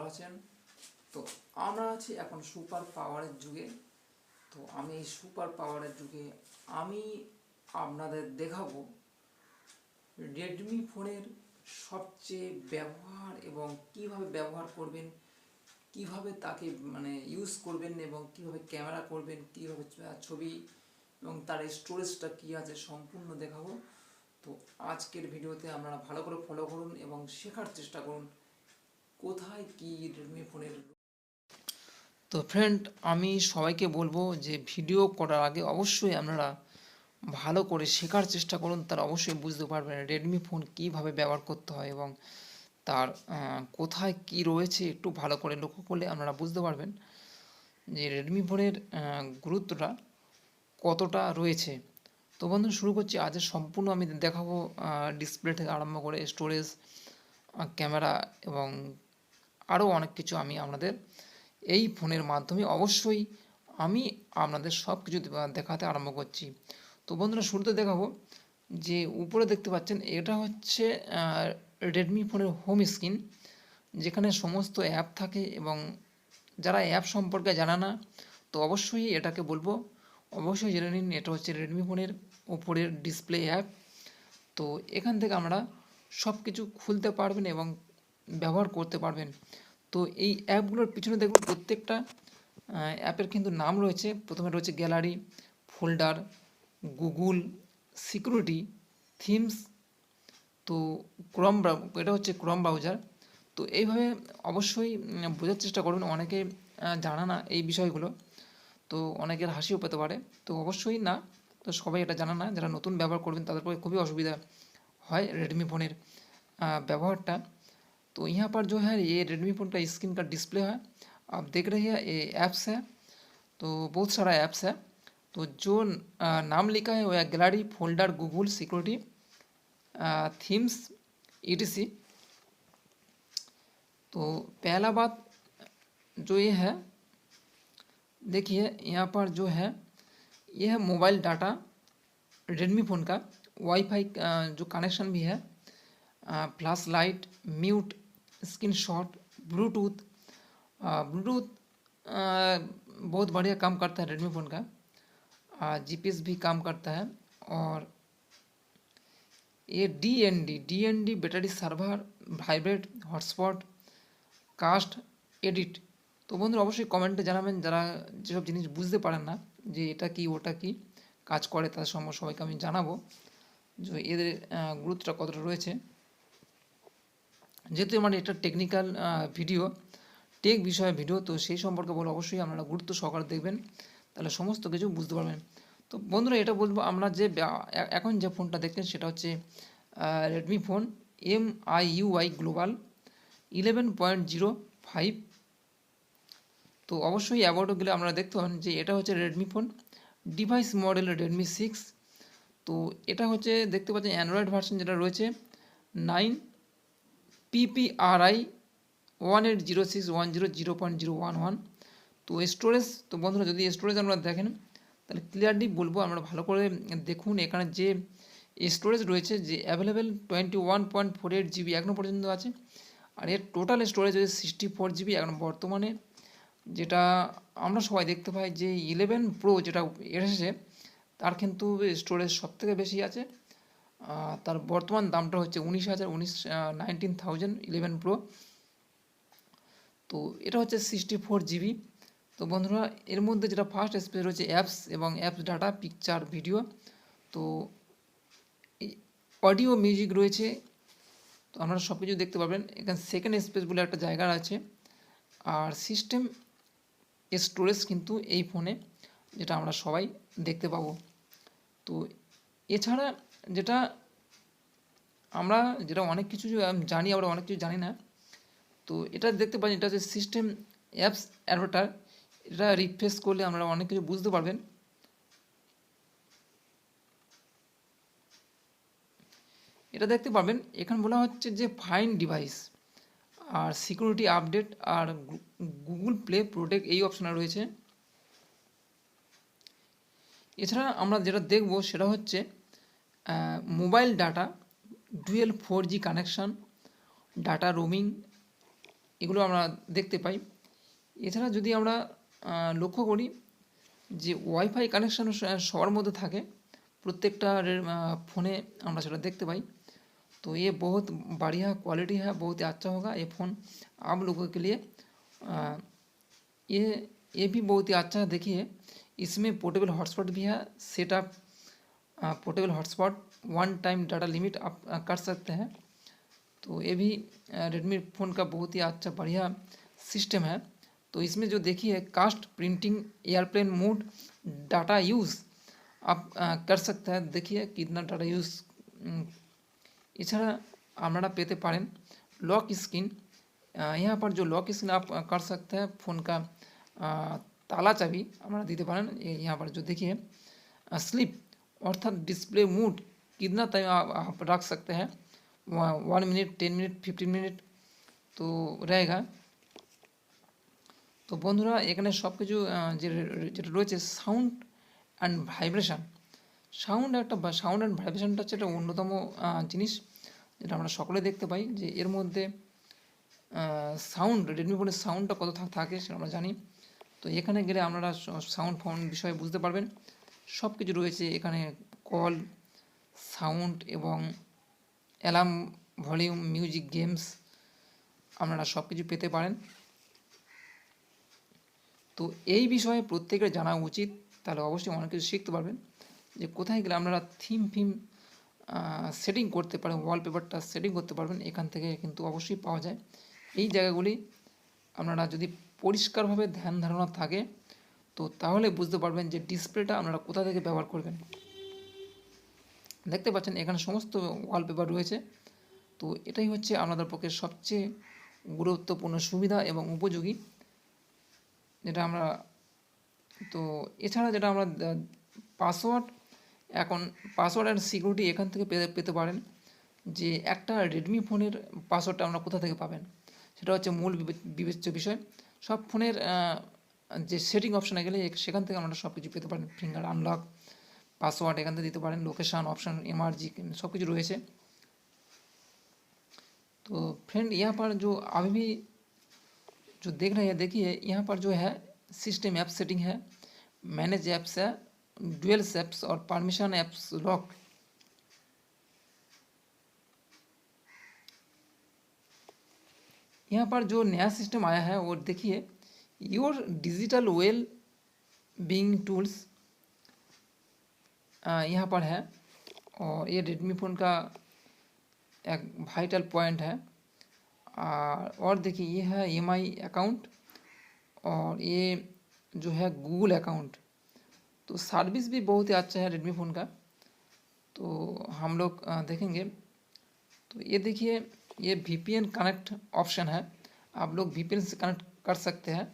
আছেন। তো আমরা আছি এখন সুপার পাওয়ারের যুগে। তো আমি এই সুপার পাওয়ারের যুগে আমি আপনাদের দেখাবো রেডমি ফোনের সবচেয়ে ব্যবহার এবং কিভাবে ব্যবহার করবেন, কিভাবে তাকে ইউজ করবেন এবং কিভাবে ক্যামেরা করবেন, কিভাবে ছবি এবং তার স্টোরেজটা কী আছে সম্পূর্ণ দেখাবো। তো আজকের ভিডিওতে আপনারা ভালো করে ফলো করুন এবং শেখার চেষ্টা করুন কোথায় কি রেডমি ফোনের। তো ফ্রেন্ড, আমি সবাইকে বলবো যে ভিডিও করার আগে অবশ্যই আপনারা ভালো করে শেখার চেষ্টা করুন, তারা অবশ্যই বুঝতে পারবেন রেডমি ফোন কীভাবে ব্যবহার করতে হয় এবং তার কোথায় কি রয়েছে একটু ভালো করে লক্ষ্য করলে আপনারা বুঝতে পারবেন যে রেডমি ফোনের গুরুত্বটা কতটা রয়েছে। তো বন্ধু, শুরু করছি। আজের সম্পূর্ণ আমি দেখাবো ডিসপ্লে থেকে আরম্ভ করে স্টোরেজ, ক্যামেরা এবং আরও অনেক কিছু আমি আপনাদের এই ফোনের মাধ্যমে অবশ্যই আমি আপনাদের সব কিছু দেখাতে আরম্ভ করছি। তো বন্ধুরা, শুরুতে দেখাবো যে উপরে দেখতে পাচ্ছেন এটা হচ্ছে রেডমি ফোনের হোম স্ক্রিন, যেখানে সমস্ত অ্যাপ থাকে এবং যারা অ্যাপ সম্পর্কে জানা না তো অবশ্যই এটাকে বলবো অবশ্যই জেনে নিন। এটা হচ্ছে রেডমি ফোনের ওপরের ডিসপ্লে অ্যাপ। তো এখান থেকে আমরা সব কিছু খুলতে পারবেন এবং ব্যবহার করতে পারবেন। তো এই অ্যাপগুলোর পিছনে দেখুন প্রত্যেকটা অ্যাপের কিন্তু নাম রয়েছে। প্রথমে রয়েছে gallery, folder, Google, security, themes, তো ক্রোম, এটা হচ্ছে ক্রোম ব্রাউজার। তো এইভাবে অবশ্যই বোঝার চেষ্টা করবেন। অনেকে জানা না এই বিষয়গুলো, তো অনেকের হাসিও পেতে পারে। তো অবশ্যই না, তো সবাই এটা জানা না, যারা নতুন ব্যবহার করবেন তাদের পক্ষে খুবই অসুবিধা হয় रेडमी फ़ोन व्यवहारटा। तो यहाँ पर जो है ये रेडमी फ़ोन का स्क्रीन का डिस्प्ले है, आप देख रहे हैं। ये ऐप्स है, तो बहुत सारा ऐप्स है। तो जो नाम लिखा है वो है gallery, folder, Google, security, themes, etc. तो पहला बात जो ये है, देखिए यहाँ पर जो है ये है मोबाइल डाटा रेडमी फ़ोन का, वाईफाई जो कनेक्शन भी है, flash light, mute, screenshot, Bluetooth. Bluetooth बहुत बढ़िया काम करता है रेडमी फ़ोन का। जीपीएस भी काम करता है। और ये DND battery saver, vibrate, hotspot, cast, edit. তো বন্ধুরা অবশ্যই কমেন্টে জানাবেন যারা যেসব জিনিস বুঝতে পারেন না যে এটা কি ওটা কি কাজ করে, তাদের সম্বন্ধে সবাইকে আমি জানাবো যে এদের গুরুত্বটা কতটা রয়েছে। যেহেতু আমার এটা টেকনিক্যাল ভিডিও, টেক বিষয়ে ভিডিও, তো সেই সম্পর্কে বলে অবশ্যই আপনারা গুরুত্ব সহকারে দেখবেন, তাহলে সমস্ত কিছু বুঝতে পারবেন। তো বন্ধুরা, এটা বলবো আমরা যে এখন যে ফোনটা দেখছেন সেটা হচ্ছে রেডমি ফোন MIUI গ্লোবাল 11.05। তো অবশ্যই অ্যাবাউটে গেলে আপনারা দেখতে পাবেন যে এটা হচ্ছে Redmi phone, device model Redmi 6। তো এটা হচ্ছে দেখতে পাচ্ছেন অ্যান্ড্রয়েড ভার্সন যেটা রয়েছে 9 PPRI 180610 0.011। তো স্টোরেজ, তো বন্ধুরা যদি স্টোরেজ আমরা দেখেন তাহলে ক্লিয়ারলি বলবো, আমরা ভালো করে দেখুন এখানে যে স্টোরেজ রয়েছে যে অ্যাভেলেবেল 21.48 GB এখনও পর্যন্ত আছে। আর এর টোটাল স্টোরেজ হচ্ছে 64 GB এখন বর্তমানে। যেটা আমরা সবাই দেখতে পাই যে 11 প্রো যেটা এসেছে তার কিন্তু স্টোরেজ সবথেকে বেশি আছে। তার বর্তমান দামটা হচ্ছে 19,000 11 প্রো। তো এটা হচ্ছে 64 GB। তো বন্ধুরা, এর মধ্যে যেটা ফার্স্ট স্পেস রয়েছে অ্যাপস এবং অ্যাপস ডাটা, পিকচার, ভিডিও। তো অডিও, মিউজিক রয়েছে। তো আপনারা সব কিছু দেখতে পাবেন। এখানে সেকেন্ড স্পেস বলে একটা জায়গা আছে। আর সিস্টেম স্টোরেজ কিন্তু এই ফোনে যেটা আমরা সবাই দেখতে পাবো। তো এছাড়া যেটা আমরা অনেক কিছু জানি, আবার অনেক কিছু জানি না। তো এটা দেখতে পাচ্ছি, এটা হচ্ছে সিস্টেম অ্যাপস অ্যাডভার্টার। এটা রিফ্রেশ করলে আমরা অনেক কিছু বুঝতে পারবেন। এটা দেখতে পাবেন এখানে বলা হচ্ছে যে ফাইন ডিভাইস আর সিকিউরিটি আপডেট আর গুগল প্লে প্রোটেক্ট এই অপশানে রয়েছে। এছাড়া আমরা যেটা দেখব সেটা হচ্ছে mobile data, dual 4G connection, data roaming, এগুলো আমরা দেখতে পাই। এছাড়া যদি আমরা লক্ষ্য করি যে ওয়াইফাই কানেকশান সবার মধ্যে থাকে, প্রত্যেকটা फ़ोने আমরা সেটা देखते पाई। तो ये बहुत बढ़िया क्वालिटी है, बहुत ही अच्छा होगा ये फ़ोन आप लोगों के लिए। ये भी बहुत ही अच्छा है। देखिए इसमें पोर्टेबल हॉटस्पॉट भी है, setup portable hotspot, one time data limit आप कर सकते हैं। तो ये भी रेडमी फ़ोन का बहुत ही अच्छा बढ़िया सिस्टम है। तो इसमें जो देखिए cast printing, airplane mode, data use आप कर सकते हैं। देखिए कितना डाटा यूज़। এছাড়া আপনারা পেতে পারেন लॉक स्क्रीन। यहाँ पर जो लॉक स्क्रीन आप कर सकते हैं, फ़ोन का ताला चाबी আপনারা দিতে পারেন। यहाँ पर जो देखिए स्लिप अर्थात डिस्प्ले मोड कितना टाइम आप रख सकते हैं, 1 मिनट, 10 मिनट, 15 मिनट तो रहेगा। তো বন্ধুরা এখানে সব কিছু যেটা রয়েছে sound and vibration, sound and ভাইব্রেশনটা হচ্ছে একটা অন্যতম জিনিস যেটা আমরা সকলে দেখতে পাই যে এর মধ্যে সাউন্ড, রেডমি ফোনের সাউন্ডটা কত থাকে সেটা আমরা জানি। তো এখানে গেলে আপনারা সাউন্ড বিষয়ে বুঝতে পারবেন। সব কিছু রয়েছে এখানে, কল, সাউন্ড এবং অ্যালার্ম, ভলিউম, মিউজিক, গেমস আপনারা সব কিছু পেতে পারেন। তো এই বিষয়ে প্রত্যেকের জানা উচিত, তাহলে অবশ্যই অনেক কিছু শিখতে পারবেন। যে কোথায় গেলে আপনারা থিম সেটিং করতে পারেন, ওয়ালপেপারটা সেটিং করতে পারবেন, এখান থেকে কিন্তু অবশ্যই পাওয়া যায়। এই জায়গাগুলি আপনারা যদি পরিষ্কারভাবে ধ্যান ধারণা থাকে তো তাহলে বুঝতে পারবেন যে ডিসপ্লেটা আপনারা কোথা থেকে ব্যবহার করবেন। দেখতে পাচ্ছেন এখানে সমস্ত ওয়ালপেপার রয়েছে। তো এটাই হচ্ছে আপনাদের পক্ষে সবচেয়ে গুরুত্বপূর্ণ সুবিধা এবং উপযোগী যেটা আমরা। তো এছাড়া যেটা আমরা পাসওয়ার্ড, এখন পাসওয়ার্ড অ্যান্ড সিকিউরিটি এখান থেকে পেতে পারেন। যে একটা রেডমি ফোনের পাসওয়ার্ডটা আমরা কোথা থেকে পাবেন সেটা হচ্ছে মূল বিবেচ্য বিষয়। সব ফোনের যে সেটিং অপশানে গেলে সেখান থেকে আমরা সব কিছু পেতে পারেন। ফিঙ্গার আনলক, পাসওয়ার্ড এখান থেকে দিতে পারেন, লোকেশান অপশান, एमआरजी सब कुछ রয়েছে। तो फ्रेंड यहाँ पर जो अभी भी जो देख रहे हैं, देखिए यहाँ पर जो है सिस्टम ऐप सेटिंग है, मैनेज ऐप्स है, डुअल्स ऐप्स और परमिशन ऐप्स लॉक। यहाँ पर जो नया सिस्टम आया है वो देखिए your digital well being tools यहाँ पर है। और ये रेडमी फ़ोन का एक वाइटल पॉइंट है। और देखिए ये है EMI अकाउंट और ये जो है गूगल अकाउंट। तो सर्विस भी बहुत ही अच्छा है रेडमी फ़ोन का। तो हम लोग देखेंगे। तो ये देखिए ये VPN कनेक्ट ऑप्शन है, आप लोग VPN से कनेक्ट कर सकते हैं।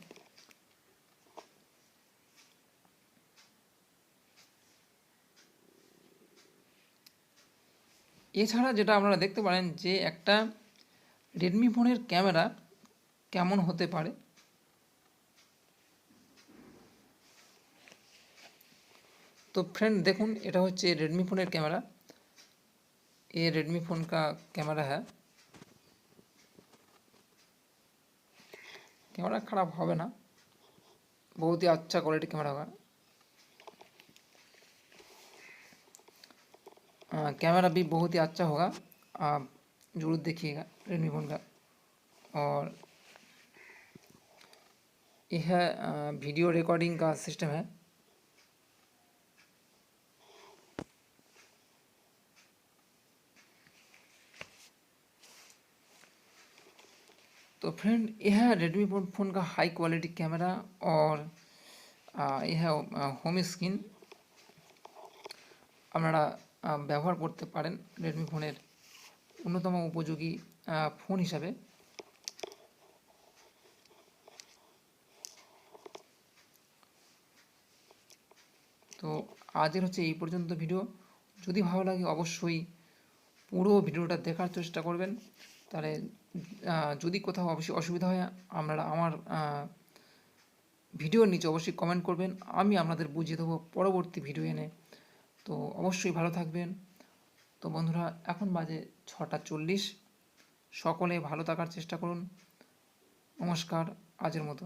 এছাড়া যেটা আপনারা দেখতে পারেন যে একটা রেডমি ফোনের ক্যামেরা কেমন হতে পারে। तो फ्रेंड देखুন এটা হচ্ছে রেডমি ফোনের ক্যামেরা। ये रेडमी फ़ोन का कैमरा है। कैमरा खराब होगा ना, बहुत ही अच्छा क्वालिटी कैमरा होगा। कैमरा भी बहुत ही अच्छा होगा, आप ज़रूर देखिएगा रेडमी फ़ोन का। और यह वीडियो रिकॉर्डिंग का सिस्टम है। तो फ्रेंड यह है रेडमी फ़ोन का हाई क्वालिटी कैमरा। और यह होम स्क्रीन আপনারা ব্যবহার করতে পারেন রেডমি ফোনের অন্যতম উপযোগী ফোন হিসাবে। তো আজের হচ্ছে এই পর্যন্ত ভিডিও। যদি ভালো লাগে অবশ্যই পুরো ভিডিওটা দেখার চেষ্টা করবেন। তাহলে যদি কোথাও অবশ্যই অসুবিধা হয় আপনারা আমার ভিডিওর নিচে অবশ্যই কমেন্ট করবেন, আমি আপনাদের বুঝিয়ে দেবো পরবর্তী ভিডিও এনে। তো অবশ্যই ভালো থাকবেন। তো বন্ধুরা এখন বাজে 6টা 40, সকলে ভালো থাকার চেষ্টা করুন। নমস্কার, আজের মতো।